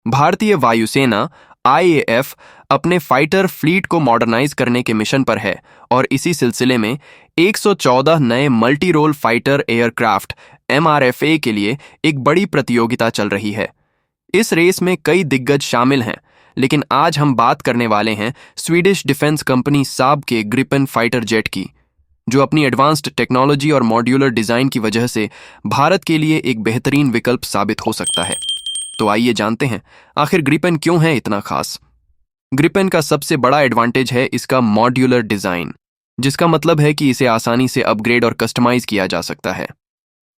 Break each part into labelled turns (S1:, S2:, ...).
S1: भारतीय वायुसेना आईएएफ अपने फाइटर फ्लीट को मॉडर्नाइज करने के मिशन पर है और इसी सिलसिले में 114 नए मल्टी रोल फाइटर एयरक्राफ्ट एमआरएफए के लिए एक बड़ी प्रतियोगिता चल रही है। इस रेस में कई दिग्गज शामिल हैं, लेकिन आज हम बात करने वाले हैं स्वीडिश डिफेंस कंपनी साब के ग्रिपेन फाइटर जेट की, जो अपनी एडवांस्ड टेक्नोलॉजी और मॉड्यूलर डिजाइन की वजह से भारत के लिए एक बेहतरीन विकल्प साबित हो सकता है। तो आइए जानते हैं आखिर ग्रिपेन क्यों है इतना खास। ग्रिपेन का सबसे बड़ा एडवांटेज है इसका मॉड्यूलर डिजाइन, जिसका मतलब है कि इसे आसानी से अपग्रेड और कस्टमाइज किया जा सकता है।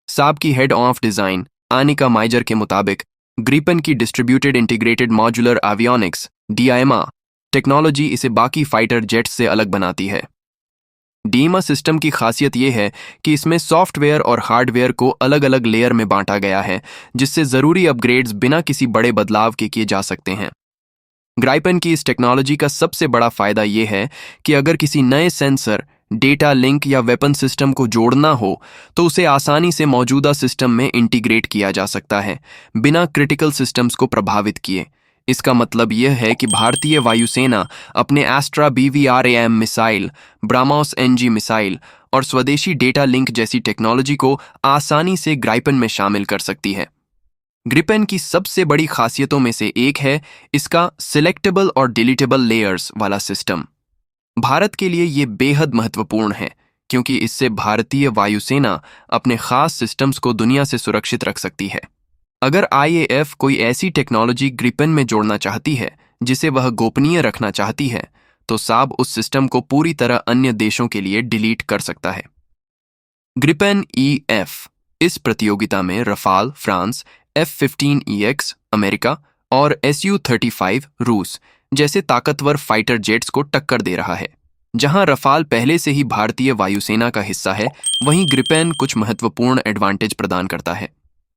S1: साब की head of design Annika Meijer के मुताबिक ग्रिपेन की distributed integrated modular avionics DIMA technology इसे बाकी फाइटर जेट्स से अलग बनाती है। डीआईएमए सिस्टम की खासियत यह है कि इसमें सॉफ्टवेयर और हार्डवेयर को अलग अलग लेयर में बांटा गया है, जिससे जरूरी अपग्रेड्स बिना किसी बड़े बदलाव के किए जा सकते हैं। ग्रिपेन की इस टेक्नोलॉजी का सबसे बड़ा फायदा यह है कि अगर किसी नए सेंसर, डेटा लिंक या वेपन सिस्टम को जोड़ना हो तो उसे आसानी से मौजूदा सिस्टम में इंटीग्रेट किया जा सकता है, बिना क्रिटिकल सिस्टम्स को प्रभावित किए। इसका मतलब यह है कि भारतीय वायुसेना अपने Astra BVRAM missile, BrahMos NG missile और स्वदेशी डेटा लिंक जैसी टेक्नोलॉजी को आसानी से ग्रिपेन में शामिल कर सकती है। ग्रिपेन की सबसे बड़ी खासियतों में से एक है इसका सिलेक्टेबल और डिलीटेबल लेयर्स वाला सिस्टम। भारत के लिए ये बेहद महत्वपूर्ण है, क्योंकि इससे भारतीय वायुसेना अपने खास सिस्टम्स को दुनिया से सुरक्षित रख सकती है। अगर आईएएफ कोई ऐसी टेक्नोलॉजी ग्रिपेन में जोड़ना चाहती है जिसे वह गोपनीय रखना चाहती है, तो साब उस सिस्टम को पूरी तरह अन्य देशों के लिए डिलीट कर सकता है। ग्रिपेन EF इस प्रतियोगिता में रफाल फ्रांस, F-15EX अमेरिका और Su-35 रूस जैसे ताकतवर फाइटर जेट्स को टक्कर दे रहा है। जहां रफाल पहले से ही भारतीय वायुसेना का हिस्सा है, वहीं ग्रिपेन कुछ महत्वपूर्ण एडवांटेज प्रदान करता है।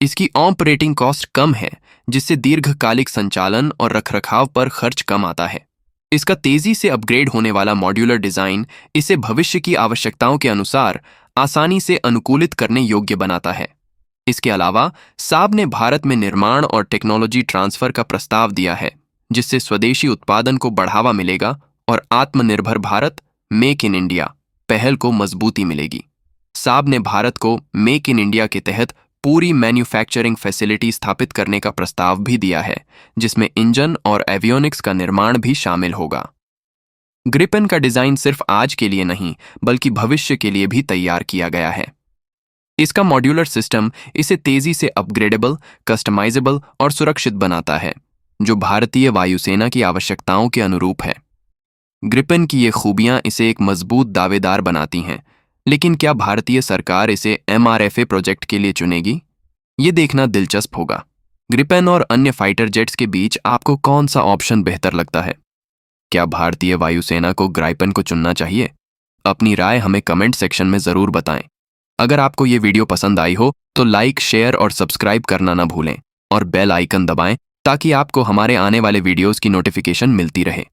S1: इसकी ऑपरेटिंग कॉस्ट कम है, जिससे दीर्घकालिक संचालन और रखरखाव पर खर्च कम आता है। इसका तेजी से अपग्रेड होने वाला मॉड्यूलर डिजाइन इसे भविष्य की आवश्यकताओं के अनुसार आसानी से अनुकूलित करने योग्य बनाता है। इसके अलावा साब ने भारत में निर्माण और टेक्नोलॉजी ट्रांसफर का प्रस्ताव दिया है, जिससे स्वदेशी उत्पादन को बढ़ावा मिलेगा और आत्मनिर्भर भारत मेक इन इंडिया पहल को मजबूती मिलेगी। साब ने भारत को मेक इन इंडिया के तहत पूरी मैन्युफैक्चरिंग फैसिलिटी स्थापित करने का प्रस्ताव भी दिया है, जिसमें इंजन और एवियोनिक्स का निर्माण भी शामिल होगा। ग्रिपेन का डिजाइन सिर्फ आज के लिए नहीं, बल्कि भविष्य के लिए भी तैयार किया गया है। इसका मॉड्यूलर सिस्टम इसे तेजी से अपग्रेडेबल, कस्टमाइजेबल और सुरक्षित बनाता है, जो भारतीय वायुसेना की आवश्यकताओं के अनुरूप है। ग्रिपेन की ये खूबियां इसे एक मजबूत दावेदार बनाती हैं, लेकिन क्या भारतीय सरकार इसे MRFA प्रोजेक्ट के लिए चुनेगी? ये देखना दिलचस्प होगा। ग्रिपेन और अन्य फाइटर जेट्स के बीच आपको कौन सा ऑप्शन बेहतर लगता है? क्या भारतीय वायुसेना को ग्रिपेन को चुनना चाहिए? अपनी राय हमें कमेंट सेक्शन में जरूर बताएं। अगर आपको ये वीडियो पसंद आई हो तो लाइक, शेयर और सब्सक्राइब करना ना भूलें और बेल आइकन दबाएं, ताकि आपको हमारे आने वाले वीडियोस की नोटिफिकेशन मिलती रहे।